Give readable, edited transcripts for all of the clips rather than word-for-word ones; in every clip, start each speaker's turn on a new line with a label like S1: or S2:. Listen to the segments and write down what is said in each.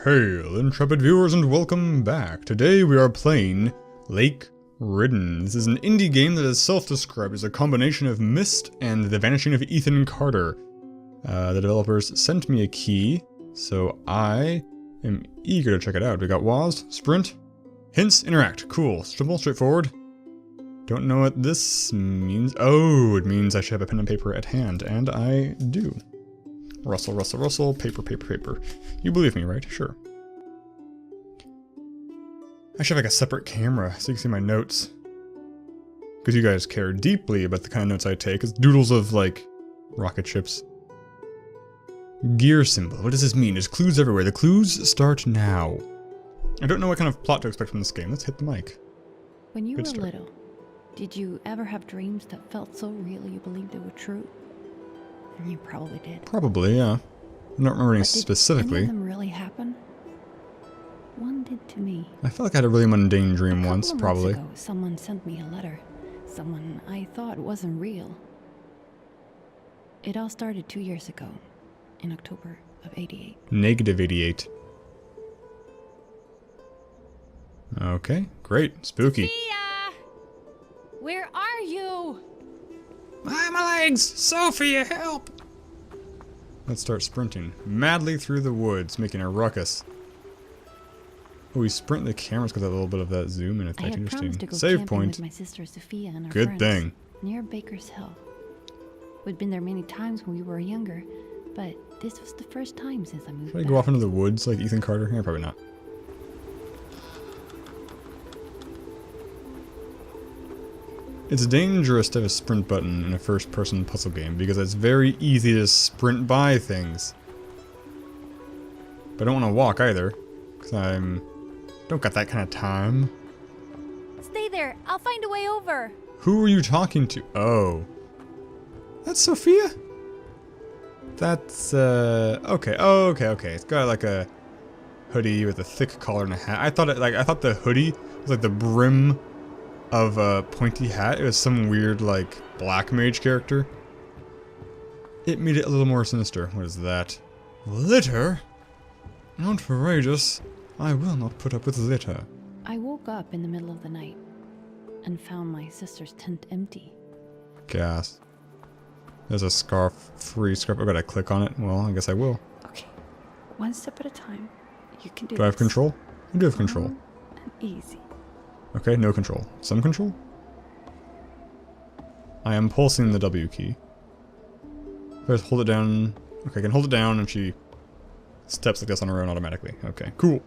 S1: Hail, intrepid viewers, and welcome back. Today we are playing Lake Ridden. This is an indie game that is self-described as a combination of Myst and The Vanishing of Ethan Carter. The developers sent me a key, so I am eager to check it out. We got WASD, Sprint, Hints, Interact. Cool. Simple, straightforward. Don't know what this means. Oh, it means I should have a pen and paper at hand, and I do. Rustle, rustle, rustle, paper, paper, paper. You believe me, right? Sure. I should have like a separate camera so you can see my notes. Because you guys care deeply about the kind of notes I take. It's doodles of, like, rocket ships. Gear symbol. What does this mean? There's clues everywhere. The clues start now. I don't know what kind of plot to expect from this game. Let's hit the mic.
S2: When you were little, did you ever have dreams that felt so real you believed they were true? You probably did.
S1: Probably, yeah. I don't remember any specifically.
S2: Did any of them really happen? One did to me.
S1: I felt like I had a really mundane dream once, probably.
S2: A couple of months ago, someone sent me a letter. Someone I thought wasn't real. It all started 2 years ago, in October of '88.
S1: Negative 88. Okay, great. Spooky.
S2: Sophia! Where are you?
S1: Ah, my legs! Sophia, help! Let's start sprinting madly through the woods, making a ruckus. Oh, we sprint the cameras because a little bit of that zoom in effect. Interesting. Save point.
S2: With my sister Sophia and her
S1: Good
S2: friends
S1: thing.
S2: Near Baker's Hill. We'd been there many times when we were younger, but this was the first time since I moved
S1: Should I
S2: back.
S1: go off into the woods like Ethan Carter? Yeah, probably not. It's dangerous to have a sprint button in a first-person puzzle game because it's very easy to sprint by things. But I don't want to walk either, because don't got that kind of time.
S2: Stay there. I'll find a way over.
S1: Who are you talking to? Oh. That's Sophia? That's, okay. Oh, okay. It's got like a hoodie with a thick collar and a hat. I thought the hoodie was like the brim of a pointy hat. It was some weird, like, black mage character. It made it a little more sinister. What is that? Litter? Outrageous. I will not put up with litter.
S2: I woke up in the middle of the night and found my sister's tent empty.
S1: Gas. There's a scarf-free scarf. I gotta click on it. Well, I guess I will.
S2: Okay, one step at a time. You can do
S1: Do I have control? I do have control.
S2: And easy.
S1: Okay, no control. Some control? I am pulsing the W key. If I just hold it down... Okay, I can hold it down and she steps like this on her own automatically. Okay, cool.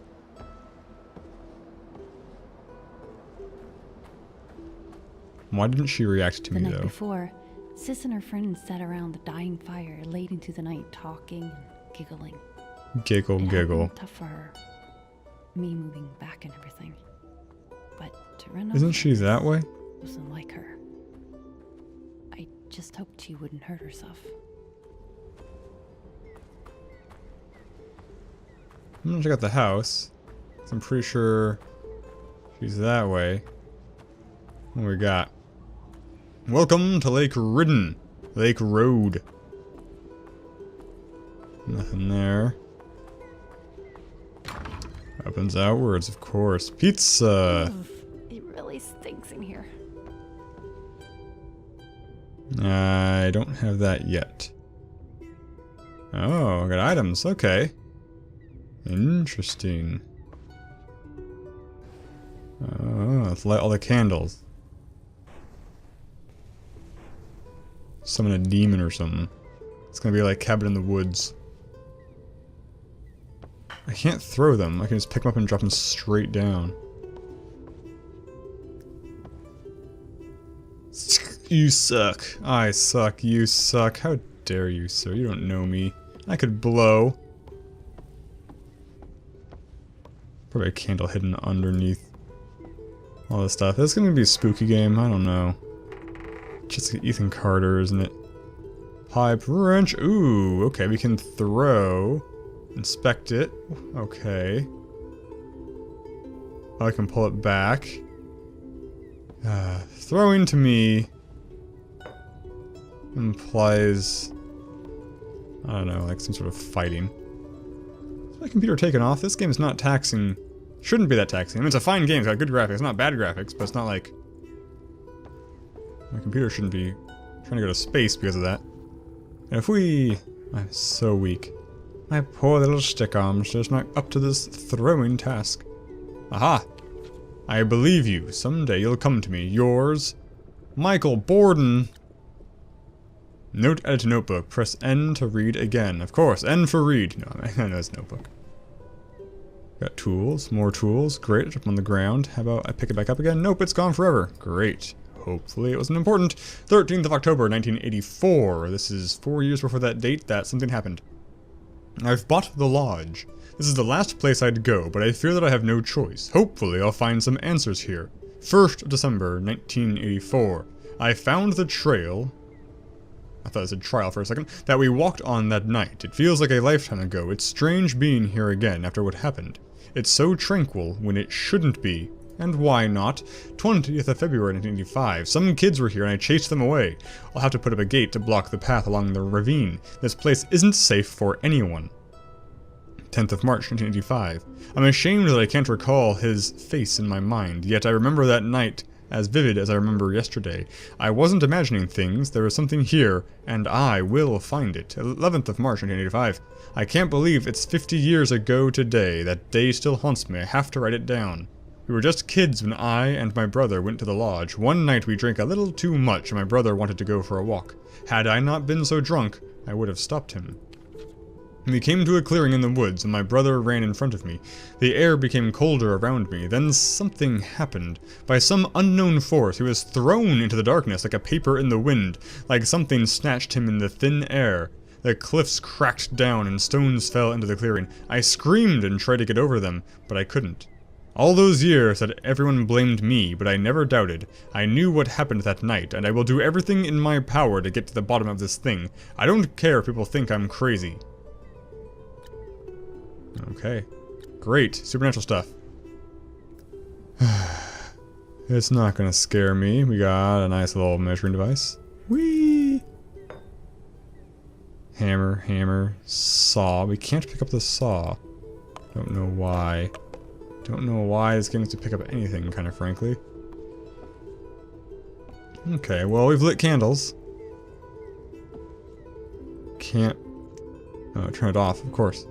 S1: Why didn't she react to me, though?
S2: The night before, Sis and her friends sat around the dying fire late into the night talking and giggling.
S1: Giggle,
S2: It
S1: giggle.
S2: had been tough for her. Me moving back and everything. But to run
S1: Isn't she that way?
S2: wasn't like her. I just hoped she wouldn't hurt herself.
S1: I'm gonna check out the house. I'm pretty sure she's that way. What do we got? Welcome to Lake Ridden. Lake Road. Nothing there. Opens outwards, of course. Pizza!
S2: It really stinks in here.
S1: I don't have that yet. Oh, I got items. Okay. Interesting. Oh, let's light all the candles. Summon a demon or something. It's gonna be like Cabin in the Woods. I can't throw them. I can just pick them up and drop them straight down. You suck. I suck. You suck. How dare you, sir? You don't know me. I could blow. Probably a candle hidden underneath all this stuff. This is gonna be a spooky game. I don't know. Just like Ethan Carter, isn't it? Pipe wrench. Ooh, okay. We can throw. Inspect it. Okay. I can pull it back. Throwing to me implies, I don't know, like some sort of fighting. Is my computer taken off? This game is not taxing. Shouldn't be that taxing. I mean, it's a fine game. It's got good graphics. It's not bad graphics, but it's not like... My computer shouldn't be trying to go to space because of that. And if we... I'm so weak. My poor little stick arms just not up to this throwing task. Aha! I believe you. Someday you'll come to me. Yours, Michael Borden. Note edit to notebook. Press N to read again. Of course, N for read. No, I know it's notebook. Got tools, more tools. Great, up on the ground. How about I pick it back up again? Nope, it's gone forever. Great. Hopefully it wasn't important. 13th of October, 1984. This is 4 years before that date that something happened. I've bought the lodge. This is the last place I'd go, but I fear that I have no choice. Hopefully I'll find some answers here. 1st of December, 1984. I found the trail... I thought it said trial for a second, that we walked on that night. It feels like a lifetime ago. It's strange being here again after what happened. It's so tranquil when it shouldn't be. And why not? 20th of February 1985. Some kids were here and I chased them away. I'll have to put up a gate to block the path along the ravine. This place isn't safe for anyone. 10th of March 1985. I'm ashamed that I can't recall his face in my mind, yet I remember that night as vivid as I remember yesterday. I wasn't imagining things, there is something here, and I will find it. 11th of March 1985. I can't believe it's 50 years ago today. That day still haunts me. I have to write it down. We were just kids when I and my brother went to the lodge. One night we drank a little too much and my brother wanted to go for a walk. Had I not been so drunk, I would have stopped him. We came to a clearing in the woods and my brother ran in front of me. The air became colder around me. Then something happened. By some unknown force, he was thrown into the darkness like a paper in the wind, like something snatched him in the thin air. The cliffs cracked down and stones fell into the clearing. I screamed and tried to get over them, but I couldn't. All those years that everyone blamed me, but I never doubted. I knew what happened that night, and I will do everything in my power to get to the bottom of this thing. I don't care if people think I'm crazy. Okay. Great. Supernatural stuff. It's not gonna scare me. We got a nice little measuring device. Whee! Hammer, hammer, saw. We can't pick up the saw. Don't know why. Don't know why it's getting us to pick up anything, kind of frankly. Okay, well, we've lit candles. Can't... Oh, turn it off, of course.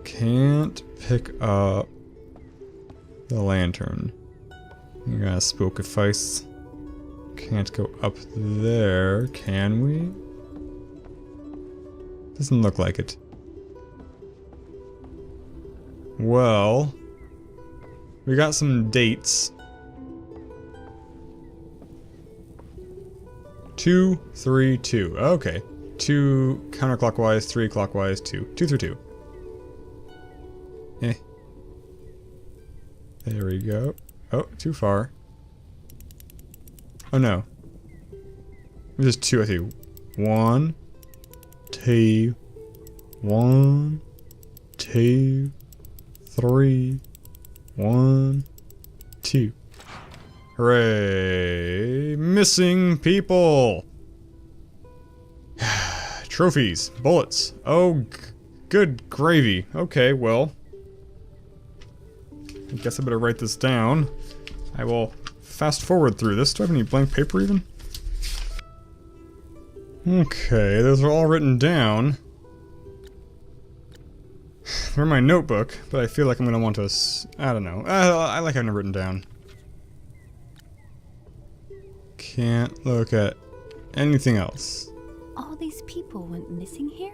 S1: Can't pick up the lantern. You got a spooky face. Can't go up there, can we? Doesn't look like it. Well... We got some dates. 2, 3, 2. Okay. 2 counterclockwise, 3 clockwise, 2. 2 through 2. Eh. There we go. Oh, too far. Oh no. There's 2, I think. 1, 2, 1, 2, 3. 1, 2. Hooray! Missing people! Trophies. Bullets. Oh, good gravy. Okay, well. I guess I better write this down. I will fast forward through this. Do I have any blank paper even? Okay, those are all written down. They're in my notebook, but I feel like I'm gonna want to. I don't know. I like having it written down. Can't look at anything else.
S2: All these people went missing here?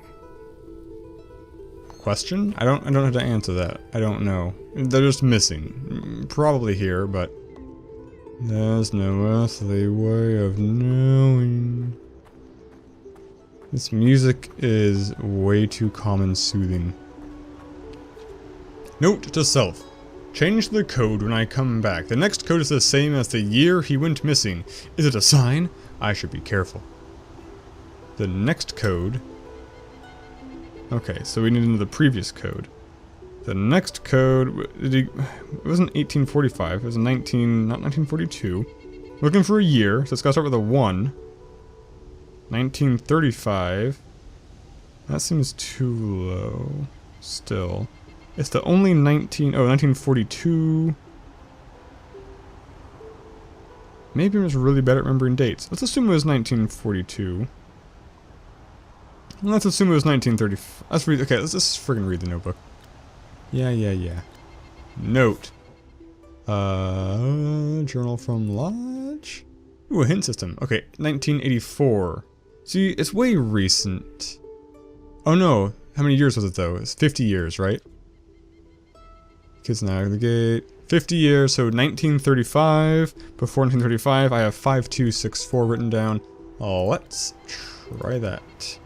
S1: Question? I don't know how to answer that. I don't know. They're just missing. Probably here, but there's no earthly way of knowing. This music is way too calm and soothing. Note to self. Change the code when I come back. The next code is the same as the year he went missing. Is it a sign? I should be careful. The next code... Okay, so we need to know the previous code. The next code... It wasn't 1845, it was not 1942. Looking for a year, so it's gotta start with a 1. 1935. That seems too low. Still. It's the only 1942. Maybe I'm just really bad at remembering dates. Let's assume it was 1942. Let's assume it was 1930. Let's read. Okay, let's just friggin' read the notebook. Yeah. Note. Journal from Lodge. Ooh, a hint system. Okay, 1984. See, it's way recent. Oh no, how many years was it though? It's 50 years, right? Kids now at the gate. 50 years, so 1935. Before 1935, I have 5264 written down. Let's try that.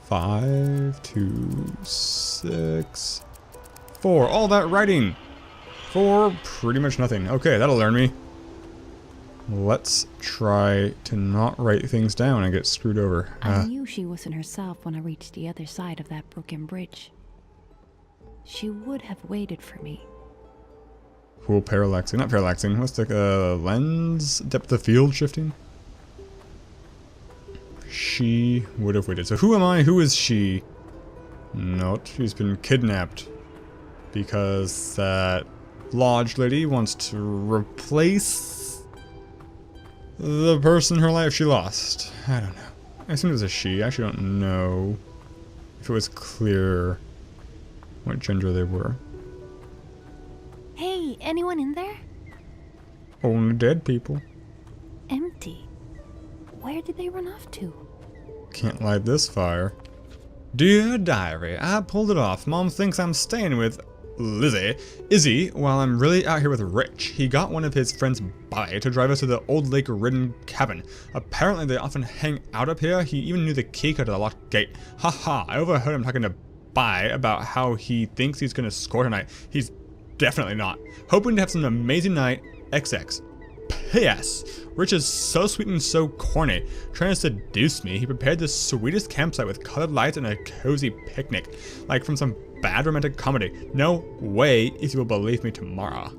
S1: 5264. All that writing for pretty much nothing. Okay, that'll learn me. Let's try to not write things down and get screwed over.
S2: I knew she wasn't herself when I reached the other side of that broken bridge. She would have waited for me.
S1: Cool, parallaxing. Not parallaxing. What's the lens? Depth of field shifting? She would have waited. So who am I? Who is she? Note, she's been kidnapped. Because that lodge lady wants to replace the person in her life she lost. I don't know. I assume it was a she. I actually don't know if it was clear what gender they were.
S2: Hey, anyone in there?
S1: Only dead people.
S2: Empty. Where did they run off to?
S1: Can't light this fire. Dear diary, I pulled it off. Mom thinks I'm staying with Izzy, while I'm really out here with Rich. He got one of his friends, Bobby, to drive us to the old Lake Ridden cabin. Apparently they often hang out up here. He even knew the key code to the locked gate. Haha, I overheard him talking to Bye about how he thinks he's gonna score tonight. He's definitely not. Hoping to have some amazing night. XX. P.S. Rich is so sweet and so corny. Trying to seduce me, he prepared the sweetest campsite with colored lights and a cozy picnic. Like from some bad romantic comedy. No way if you will believe me tomorrow.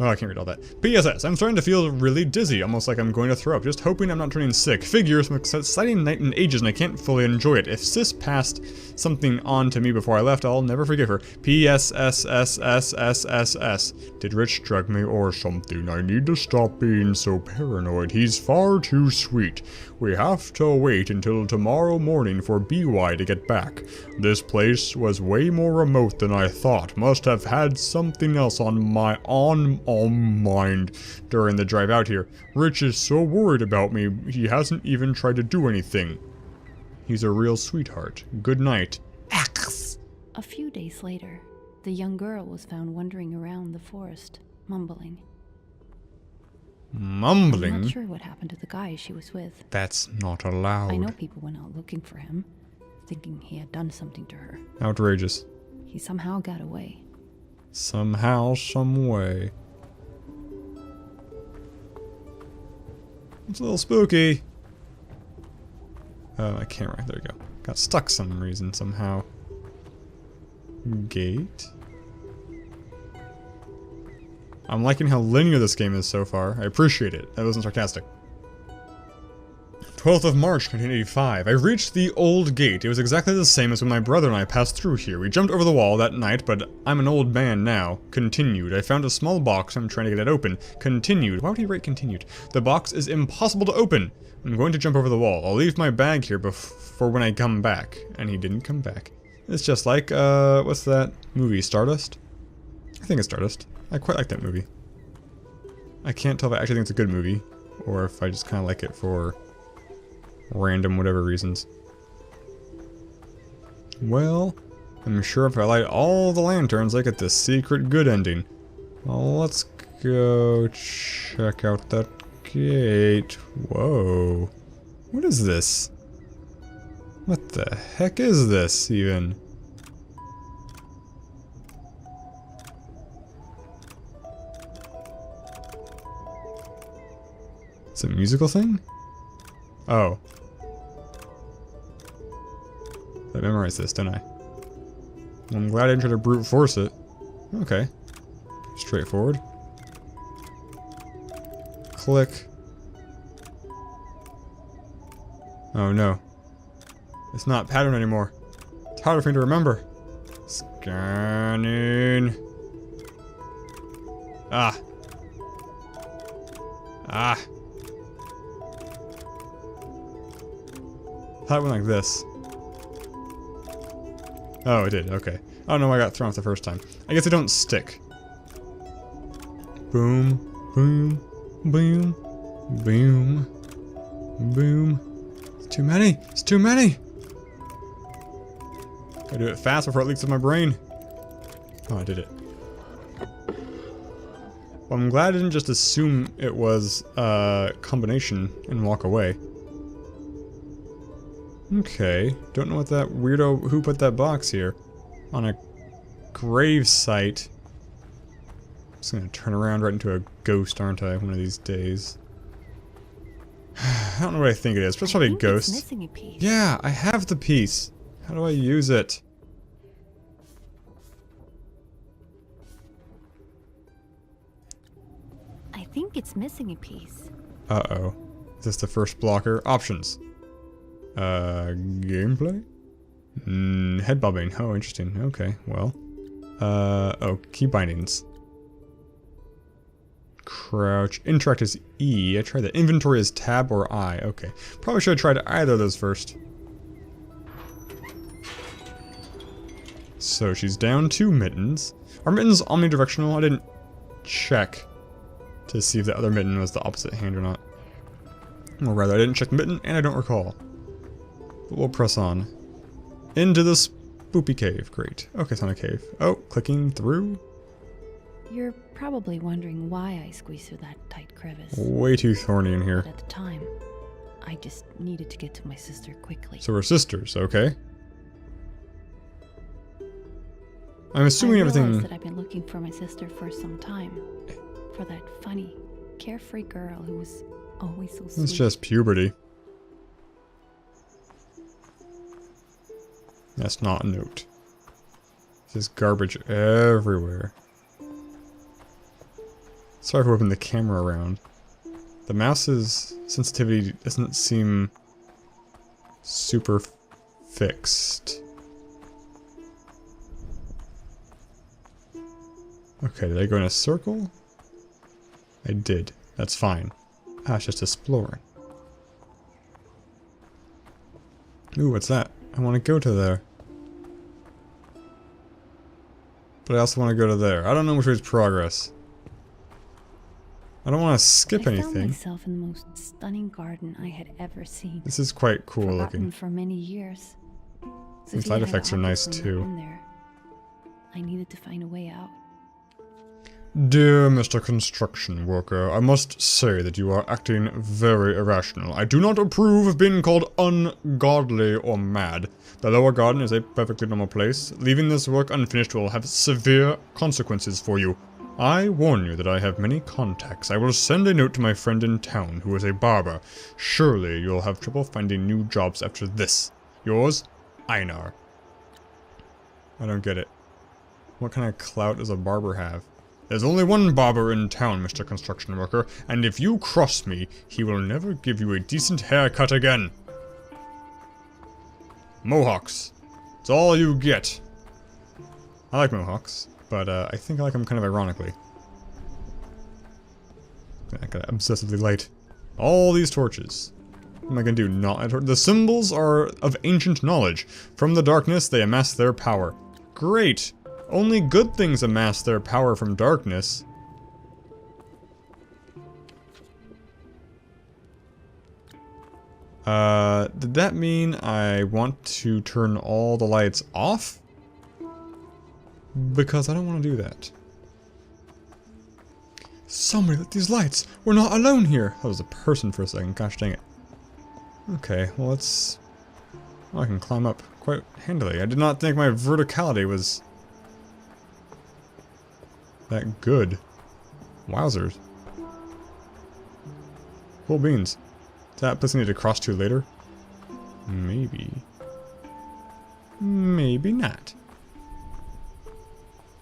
S1: Oh, I can't read all that. PSS, I'm starting to feel really dizzy, almost like I'm going to throw up. Just hoping I'm not turning sick. Figure, some exciting night in ages and I can't fully enjoy it. If Sis passed something on to me before I left, I'll never forgive her. PSSSSSSS. Did Rich drug me or something? I need to stop being so paranoid. He's far too sweet. We have to wait until tomorrow morning for BY to get back. This place was way more remote than I thought. Must have had something else on my mind during the drive out here. Rich is so worried about me, he hasn't even tried to do anything. He's a real sweetheart. Good night. X.
S2: A few days later, the young girl was found wandering around the forest, mumbling.
S1: Mumbling?
S2: I'm not sure what happened to the guy she was with.
S1: That's not allowed.
S2: I know people went out looking for him, thinking he had done something to her.
S1: Outrageous.
S2: He somehow got away.
S1: Somehow, some way. It's a little spooky. I can't write. There we go. Got stuck some reason somehow. Gate. I'm liking how linear this game is so far. I appreciate it. That wasn't sarcastic. 12th of March, 1985. I reached the old gate. It was exactly the same as when my brother and I passed through here. We jumped over the wall that night, but I'm an old man now. Continued. I found a small box. I'm trying to get it open. Continued. Why would he write continued? The box is impossible to open. I'm going to jump over the wall. I'll leave my bag here for when I come back. And he didn't come back. It's just like, what's that movie? Stardust? I think it's Stardust. I quite like that movie. I can't tell if I actually think it's a good movie, or if I just kind of like it for random whatever reasons. Well, I'm sure if I light all the lanterns, I get the secret good ending. Well, let's go check out that gate. Whoa. What is this? What the heck is this, even? It's a musical thing? Oh. I memorized this, don't I? I'm glad I didn't try to brute force it. Okay. Straightforward. Click. Oh no. It's not pattern anymore. It's harder for me to remember. Scanning. Ah. Ah. That went like this. Oh, it did. Okay. I don't know why I got thrown off the first time. I guess they don't stick. Boom. Boom. Boom. Boom. Boom. It's too many. It's too many. Gotta do it fast before it leaks in my brain. Oh, I did it. Well, I'm glad I didn't just assume it was a combination and walk away. Okay. Don't know what that weirdo who put that box here. On a grave site. I'm just gonna turn around right into a ghost, aren't I, one of these days. I don't know what I think it is, but it's probably a ghost.
S2: It's missing a piece.
S1: Yeah, I have the piece. How do I use it?
S2: I think it's missing a piece.
S1: Uh-oh. Is this the first blocker? Options. Gameplay? Head bobbing. Oh, interesting. Okay, well. Oh, key bindings. Crouch. Interact is E. I tried that. Inventory is tab or I. Okay. Probably should have tried either of those first. So she's down 2 mittens. Are mittens omnidirectional? I didn't check to see if the other mitten was the opposite hand or not. Or rather, I didn't check the mitten and I don't recall. But we'll press on. Into the spoopy cave. Great. Okay, it's not a cave. Oh, clicking through.
S2: You're probably wondering why I squeezed through that tight crevice.
S1: Way too thorny in here.
S2: But at the time, I just needed to get to my sister quickly.
S1: So we're sisters, okay? I'm assuming
S2: I realized
S1: everything...
S2: that I've been looking for my sister for some time. For that funny, carefree girl who was always so sweet.
S1: It's just puberty. That's not a note. There's garbage everywhere. Sorry for whipping the camera around. The mouse's sensitivity doesn't seem super fixed. Okay, did I go in a circle? I did. That's fine. Ah, it's just exploring. Ooh, what's that? I want to go to there. But I also want to go to there. I don't know which way is progress. I don't want to skip
S2: I found
S1: anything.
S2: myself in the most stunning garden I had ever seen.
S1: This is quite cool
S2: Forgotten
S1: looking.
S2: for many years.
S1: These
S2: Sophia
S1: light
S2: had
S1: effects are
S2: opted
S1: nice
S2: for me
S1: too.
S2: in there. I needed to find a way out.
S1: Dear Mr. Construction Worker, I must say that you are acting very irrational. I do not approve of being called ungodly or mad. The lower garden is a perfectly normal place. Leaving this work unfinished will have severe consequences for you. I warn you that I have many contacts. I will send a note to my friend in town, who is a barber. Surely you'll have trouble finding new jobs after this. Yours, Einar. I don't get it. What kind of clout does a barber have? There's only one barber in town, Mr. Construction Worker, and if you cross me, he will never give you a decent haircut again. Mohawks. It's all you get. I like mohawks, but I think I like them kind of ironically. I got obsessively light. All these torches. What am I gonna do? Not light torch? The symbols are of ancient knowledge. From the darkness, they amass their power. Great! Only good things amass their power from darkness. Did that mean I want to turn all the lights off? Because I don't want to do that. Somebody lit these lights! We're not alone here! That was a person for a second, gosh dang it. Okay, well let's... Oh, I can climb up quite handily. I did not think my verticality was... that good. Wowzers. Cool beans. Is that place I need to cross to later? Maybe. Maybe not.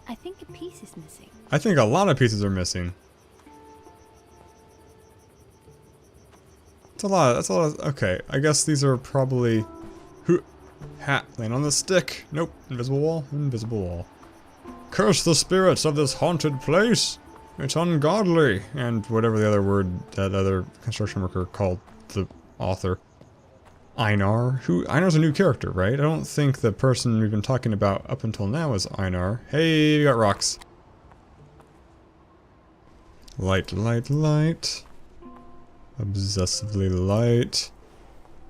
S2: I think a piece is missing.
S1: I think a lot of pieces are missing. That's a lot. That's a lot. Okay, I guess these are probably... Who... Hat laying on the stick. Nope. Invisible wall. Invisible wall. Curse the spirits of this haunted place. It's ungodly. And whatever the other word that other construction worker called the author. Einar. Einar's a new character, right? I don't think the person we've been talking about up until now is Einar. Hey, we got rocks. Light, light, light. Obsessively light.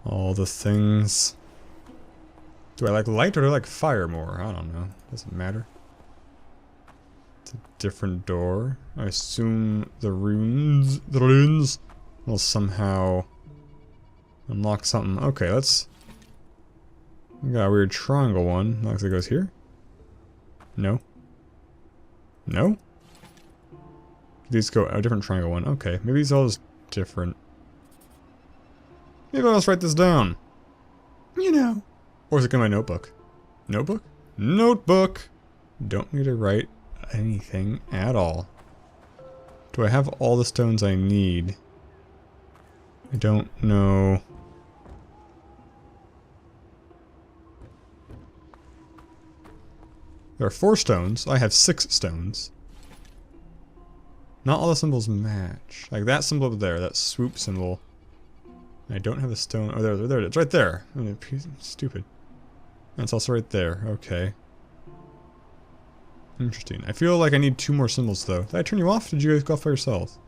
S1: All the things. Do I like light or do I like fire more? I don't know. Doesn't matter. It's a different door. I assume the runes will somehow unlock something. Okay, let's... We got a weird triangle one. Looks like it goes here. No. No? These go a different triangle one. Okay, maybe these all just different. Maybe I'll just write this down. You know. Or is it in my notebook? Notebook? Notebook! Don't need to write anything at all. Do I have all the stones I need? I don't know. There are 4 stones. I have 6 stones. Not all the symbols match. Like that symbol over there, that swoop symbol. I don't have a stone. Oh, there it is. Right there. Stupid. That's also right there. Okay. Interesting. I feel like I need 2 more symbols, though. Did I turn you off? Did you guys go off by yourselves?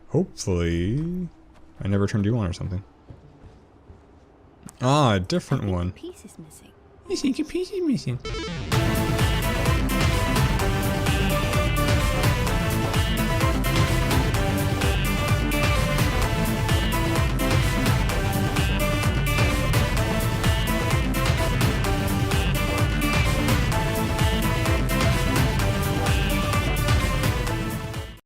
S1: Hopefully... I never turned you on or something. Ah, a different one.
S2: Piece is missing.
S1: You think a piece is missing.